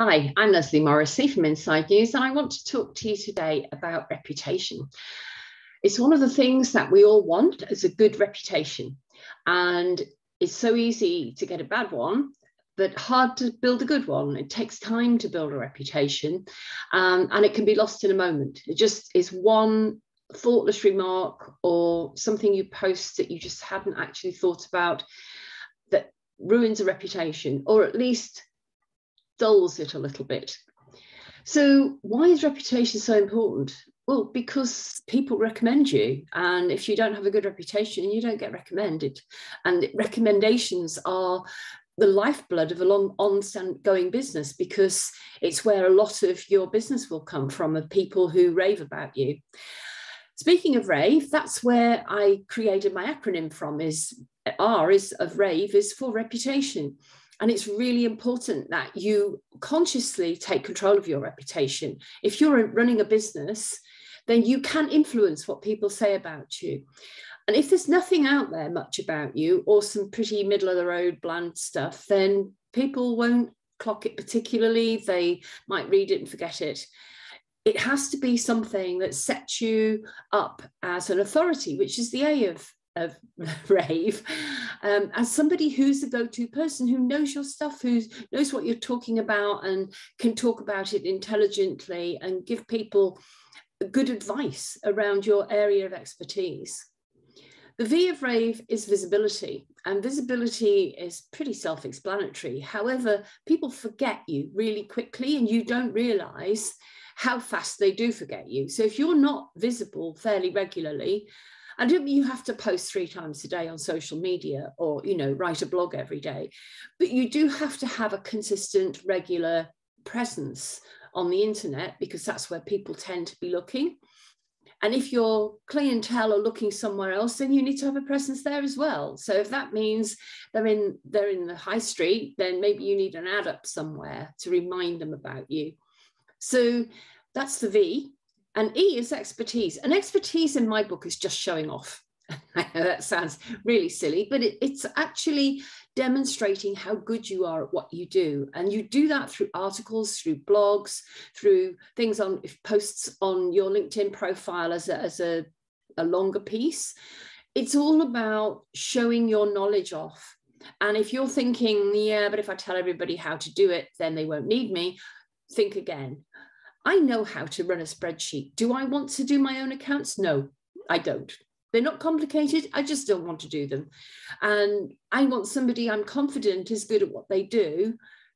Hi, I'm Leslie Morrissey from Inside News, and I want to talk to you today about reputation. It's one of the things that we all want, as a good reputation. And it's so easy to get a bad one, but hard to build a good one. It takes time to build a reputation, and it can be lost in a moment. It just is one thoughtless remark or something you post that you just hadn't actually thought about that ruins a reputation, or at least dulls it a little bit. So why is reputation so important? Well, because people recommend you, and if you don't have a good reputation, you don't get recommended. And recommendations are the lifeblood of a long ongoing business, because it's where a lot of your business will come from, of people who rave about you. Speaking of RAVE, that's where I created my acronym from. R is of RAVE is for reputation. And it's really important that you consciously take control of your reputation. If you're running a business, then you can influence what people say about you. And if there's nothing out there much about you, or some pretty middle of the road bland stuff, then people won't clock it particularly. They might read it and forget it. It has to be something that sets you up as an authority, which is the A of RAVE, as somebody who's the go-to person, who knows your stuff, who knows what you're talking about and can talk about it intelligently and give people good advice around your area of expertise. The V of RAVE is visibility, and visibility is pretty self-explanatory. However, people forget you really quickly, and you don't realize how fast they do forget you. So if you're not visible fairly regularly, I don't mean you have to post 3 times a day on social media, or, write a blog every day, but you do have to have a consistent, regular presence on the internet, because that's where people tend to be looking. And if your clientele are looking somewhere else, then you need to have a presence there as well. So if that means they're in the high street, then maybe you need an ad up somewhere to remind them about you. So that's the V. And E is expertise. And expertise in my book is just showing off. I know that sounds really silly, but it's actually demonstrating how good you are at what you do. And you do that through articles, through blogs, through things on posts on your LinkedIn profile as a longer piece. It's all about showing your knowledge off. And if you're thinking, yeah, but if I tell everybody how to do it, then they won't need me, think again. I know how to run a spreadsheet. Do I want to do my own accounts? No, I don't. They're not complicated. I just don't want to do them. And I want somebody I'm confident is good at what they do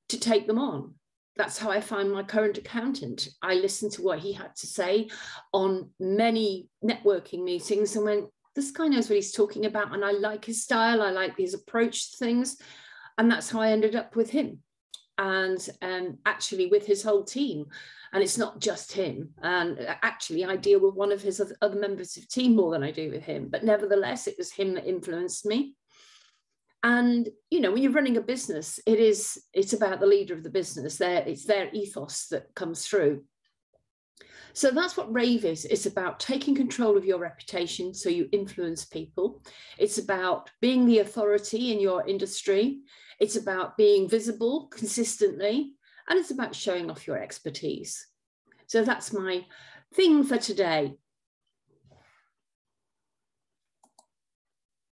to take them on. That's how I find my current accountant. I listened to what he had to say on many networking meetings and went, this guy knows what he's talking about, and I like his style. I like his approach to things. And that's how I ended up with him. And actually with his whole team. And it's not just him. And actually I deal with one of his other members of the team more than I do with him. But nevertheless, it was him that influenced me. And, when you're running a business, it's about the leader of the business. It's their ethos that comes through. So that's what RAVE is. It's about taking control of your reputation so you influence people. It's about being the authority in your industry. It's about being visible consistently, and it's about showing off your expertise. So that's my thing for today.